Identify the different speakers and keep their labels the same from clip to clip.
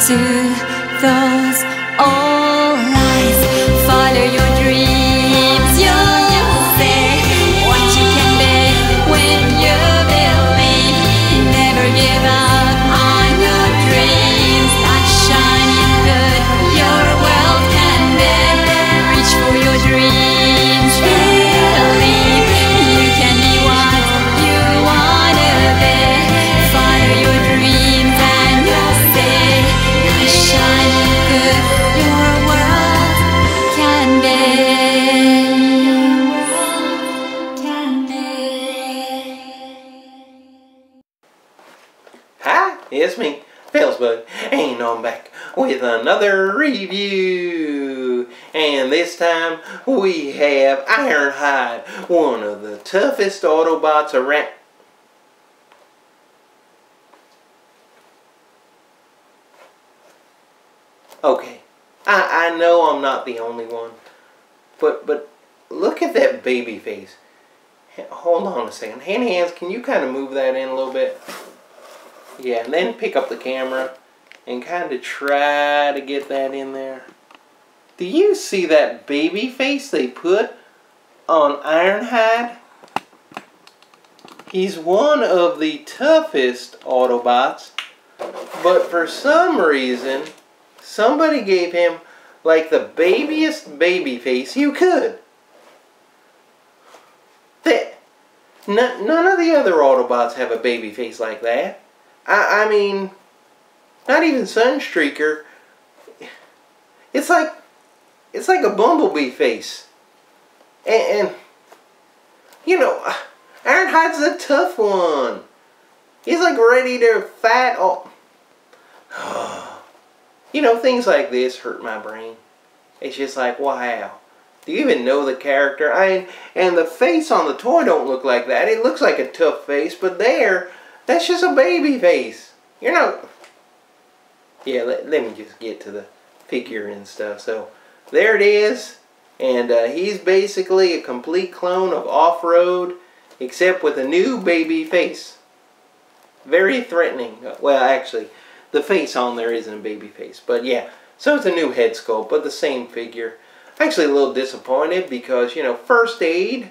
Speaker 1: to those old lies. Follow your dreams, you'll see what you can be when you believe. Never give up on your dreams. Nice, shiny and good, your world can be. Reach for your dreams, believe you can be what you wanna be. Follow your dreams and you'll see. Nice, shiny and good, your world can be.
Speaker 2: Hi, it's me, felzbug, and I'm back with another review. And this time we have Ironhide, one of the toughest Autobots around. Okay, I know I'm not the only one, but look at that baby face. Hold on a second. Hands, can you kind of move that in a little bit? Yeah, and then pick up the camera and kind of try to get that in there. Do you see that baby face they put on Ironhide? He's one of the toughest Autobots, but for some reason, somebody gave him like the babiest baby face you could. None of the other Autobots have a baby face like that. I mean, not even Sunstreaker. It's like a bumblebee face. And you know, Ironhide's a tough one. He's like ready to fight all. You know, things like this hurt my brain. It's just like, wow. Do you even know the character? And the face on the toy don't look like that. It looks like a tough face, but that's just a baby face. You're not... Yeah, let me just get to the figure and stuff. So, there it is. And he's basically a complete clone of Offroad, except with a new baby face. Very threatening. Well, actually, the face on there isn't a baby face. But yeah, so it's a new head sculpt, but the same figure. Actually, a little disappointed because, you know, First Aid,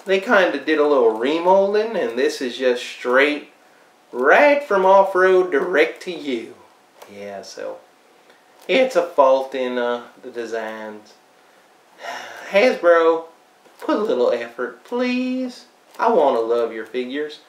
Speaker 2: they kind of did a little remolding, and this is just straight right from Offroad direct to you. Yeah, so it's a fault in the designs. Hasbro, put a little effort, please. I want to love your figures.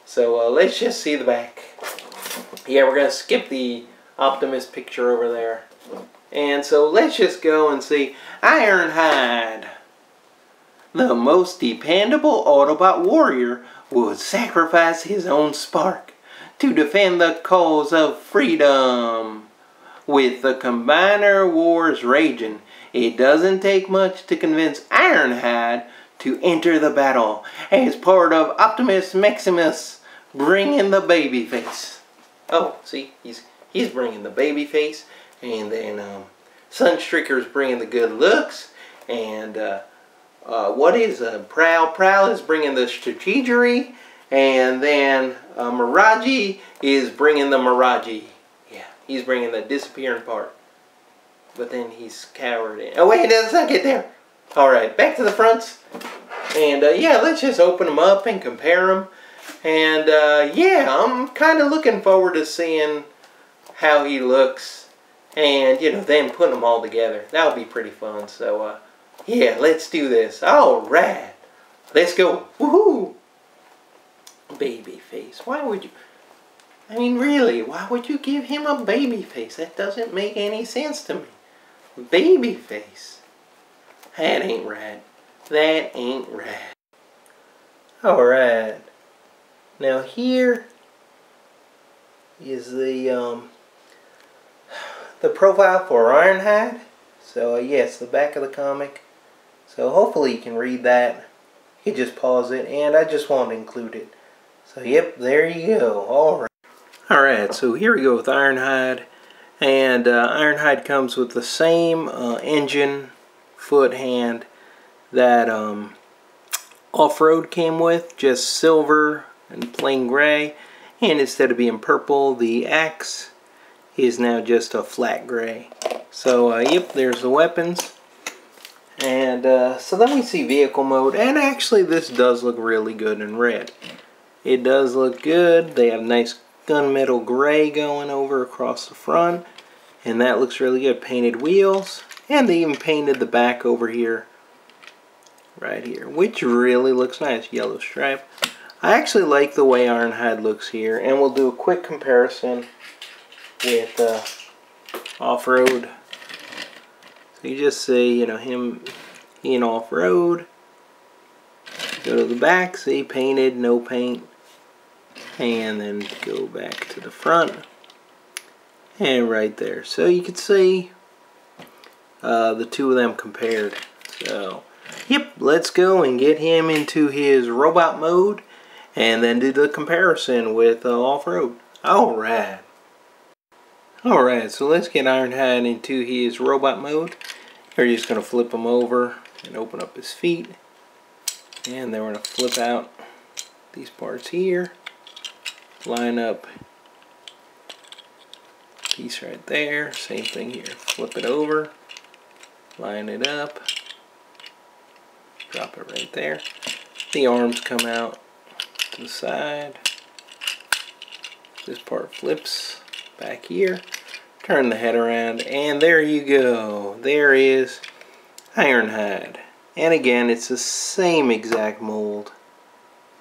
Speaker 2: So let's just see the back. Yeah, we're going to skip the Optimus picture over there. And so let's just go and see Ironhide. The most dependable Autobot warrior would sacrifice his own spark to defend the cause of freedom. With the Combiner Wars raging, it doesn't take much to convince Ironhide to enter the battle as part of Optimus Maximus bringing the baby face. Oh, see, he's bringing the baby face, and then Sunstreaker's bringing the good looks, and what is Prowl? Prowl is bringing the strategery, and then Miraji is bringing the Miraji. Yeah, he's bringing the disappearing part. But then he's coward. Oh wait, let's not get there. Alright, back to the fronts. And yeah, let's just open them up and compare them. And yeah, I'm kind of looking forward to seeing how he looks. And, you know, then putting them all together. That'll be pretty fun. So, yeah, let's do this. Alright. Let's go. Woohoo! Baby face. Why would you... I mean, really, why would you give him a baby face? That doesn't make any sense to me. Baby face. That ain't right. That ain't right. Alright. Now here is the profile for Ironhide. So yes, the back of the comic. So hopefully you can read that. You just pause it, and I just want to include it. So yep, there you go. Alright. Alright, so here we go with Ironhide. And Ironhide comes with the same engine, foot, hand that Offroad came with, just silver and plain gray. And instead of being purple, the axe is now just a flat gray. So yep, there's the weapons. And so then we see vehicle mode, and actually this does look really good in red. It does look good. They have nice gunmetal gray going over across the front, and that looks really good. Painted wheels, and they even painted the back over here, right here, which really looks nice. Yellow stripe. I actually like the way Ironhide looks here, and we'll do a quick comparison with Offroad. So you just see, you know, him in Offroad. Go to the back, see, painted, no paint. And then go back to the front. And right there. So you can see the two of them compared. So, yep, let's go and get him into his robot mode. And then do the comparison with Offroad. Alright. Alright, so let's get Ironhide into his robot mode. We're just going to flip him over and open up his feet. And then we're going to flip out these parts here. Line up piece right there. Same thing here. Flip it over. Line it up. Drop it right there. The arms come out to the side. This part flips back here. Turn the head around, and there you go. There is Ironhide. And again, it's the same exact mold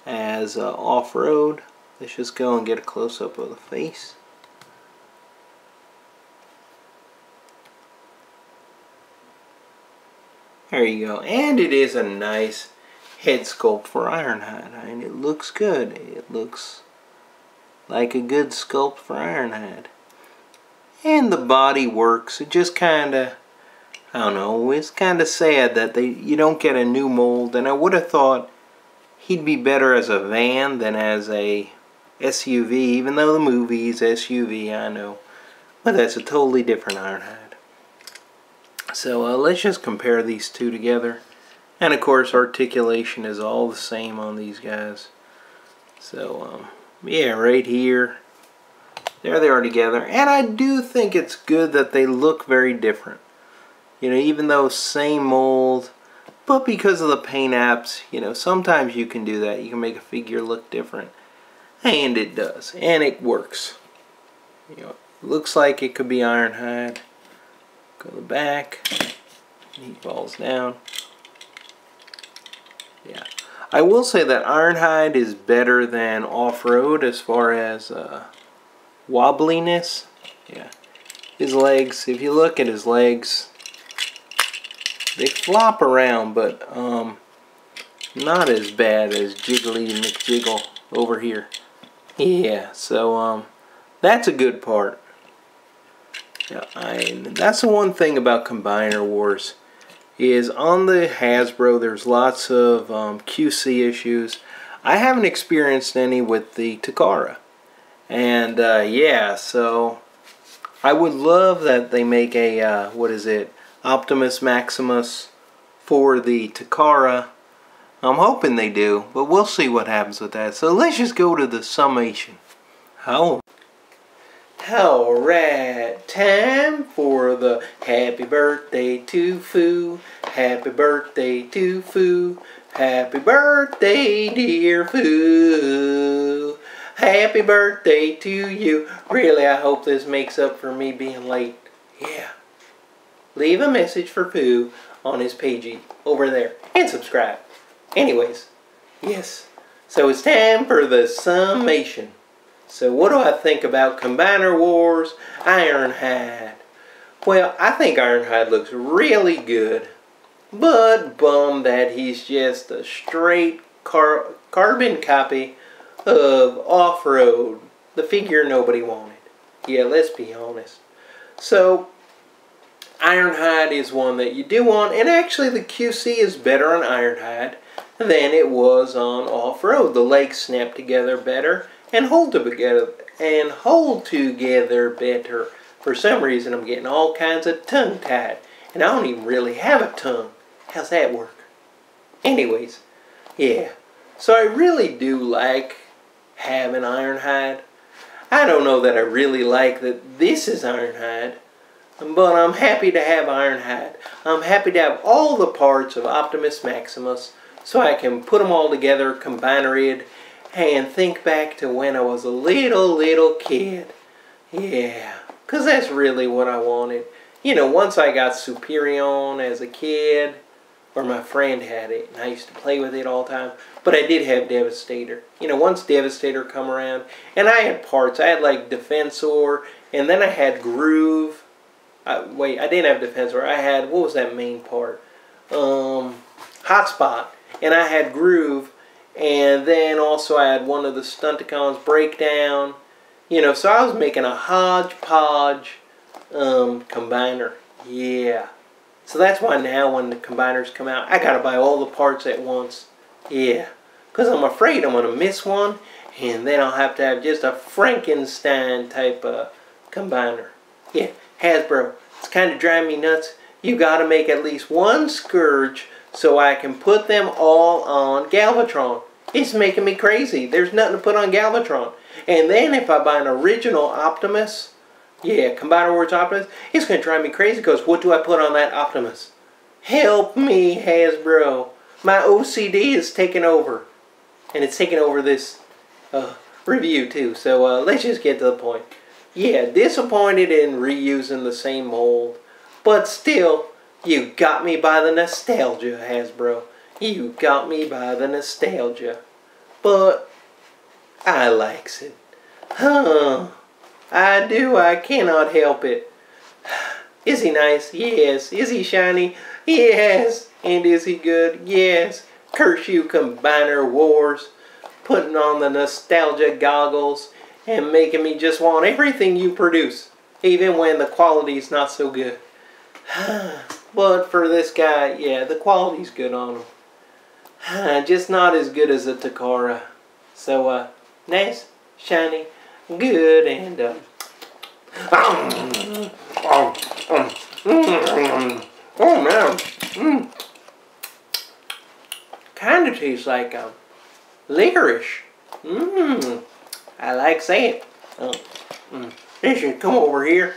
Speaker 2: as Offroad. Let's just go and get a close-up of the face. There you go. And it is a nice head sculpt for Ironhide. I mean, it looks good. It looks like a good sculpt for Ironhide. And the body works. It just kind of, I don't know, it's kind of sad that you don't get a new mold. And I would have thought he'd be better as a van than as a SUV, even though the movie's SUV, I know. But that's a totally different Ironhide. So let's just compare these two together. And of course, articulation is all the same on these guys. So, yeah, right here. There they are together. And I do think it's good that they look very different. You know, even though same mold, but because of the paint apps, you know, sometimes you can do that. You can make a figure look different. And it does. And it works. You know, it looks like it could be Ironhide. Go to the back. He falls down. Yeah. I will say that Ironhide is better than Offroad as far as wobbliness. Yeah. His legs, if you look at his legs, they flop around, but not as bad as Jiggly McJiggle over here. Yeah, so that's a good part. Yeah, that's the one thing about Combiner Wars, is on the Hasbro there's lots of QC issues. I haven't experienced any with the Takara. And yeah, so I would love that they make a, what is it, Optimus Maximus for the Takara. I'm hoping they do, but we'll see what happens with that. So let's just go to the summation. Alright, time for the happy birthday to Foo. Happy birthday to Foo. Happy birthday, dear Foo. Happy birthday to you. Really, I hope this makes up for me being late. Yeah. Leave a message for Foo on his pagey over there. And subscribe. Anyways, yes. So it's time for the summation. So what do I think about Combiner Wars Ironhide? Well, I think Ironhide looks really good. But bummed that he's just a straight carbon copy of Offroad, the figure nobody wanted. Yeah, let's be honest. So, Ironhide is one that you do want, and actually the QC is better on Ironhide than it was on Offroad. The legs snap together better and hold together better. For some reason, I'm getting all kinds of tongue-tied, and I don't even really have a tongue. How's that work? Anyways, yeah. So I really do like having Ironhide. I don't know that I really like that this is Ironhide, but I'm happy to have Ironhide. I'm happy to have all the parts of Optimus Maximus so I can put them all together, combine and think back to when I was a little kid. Yeah, because that's really what I wanted. You know, once I got Superion as a kid, or my friend had it, and I used to play with it all the time. But I did have Devastator. You know, once Devastator come around, and I had parts. I had like Defensor, and then I had Groove. Wait, I didn't have Defensor. I had, what was that main part? Hotspot. And I had Groove, and then also I had one of the Stunticons, Breakdown. You know, so I was making a hodgepodge combiner. Yeah. So that's why now when the combiners come out, I gotta buy all the parts at once. Yeah. Because I'm afraid I'm gonna miss one, and then I'll have to have just a Frankenstein type of combiner. Yeah, Hasbro, it's kind of driving me nuts. You gotta make at least one Scourge so I can put them all on Galvatron. It's making me crazy. There's nothing to put on Galvatron. And then if I buy an original Optimus, yeah, Combiner Wars Optimus, it's going to drive me crazy because what do I put on that Optimus? Help me, Hasbro. My OCD is taking over. And it's taking over this review too. So let's just get to the point. Yeah, disappointed in reusing the same mold. But still, you got me by the nostalgia, Hasbro. You got me by the nostalgia. But I likes it. Huh. I do. I cannot help it. Is he nice? Yes. Is he shiny? Yes. And is he good? Yes. Curse you, Combiner Wars. Putting on the nostalgia goggles and making me just want everything you produce. Even when the quality's not so good. But for this guy, yeah, the quality's good on him. Just not as good as a Takara. So, nice, shiny, good, and oh man, kind of tastes like licorice. I like saying. You should come over here.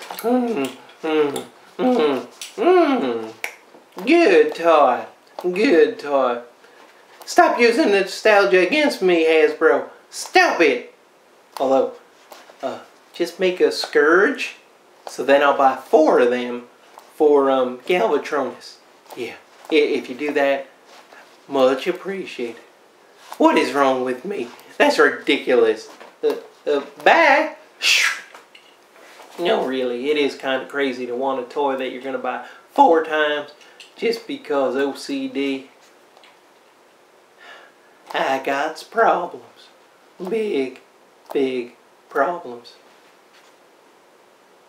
Speaker 2: Good toy, good toy. Stop using nostalgia against me, Hasbro. Stop it. Although, just make a Scourge, so then I'll buy 4 of them for Galvatronus. Yeah, if you do that, much appreciated. What is wrong with me? That's ridiculous. Bye. No, really, it is kind of crazy to want a toy that you're going to buy 4 times just because OCD. I got problems. Big, big problems.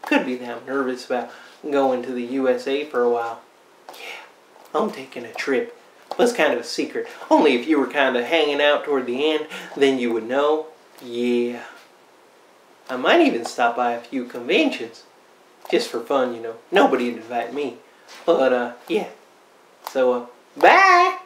Speaker 2: Could be that I'm nervous about going to the USA for a while. Yeah, I'm taking a trip. But it's kind of a secret. Only if you were kind of hanging out toward the end, then you would know. Yeah. I might even stop by a few conventions. Just for fun, you know. Nobody would invite me. But, yeah. So, bye!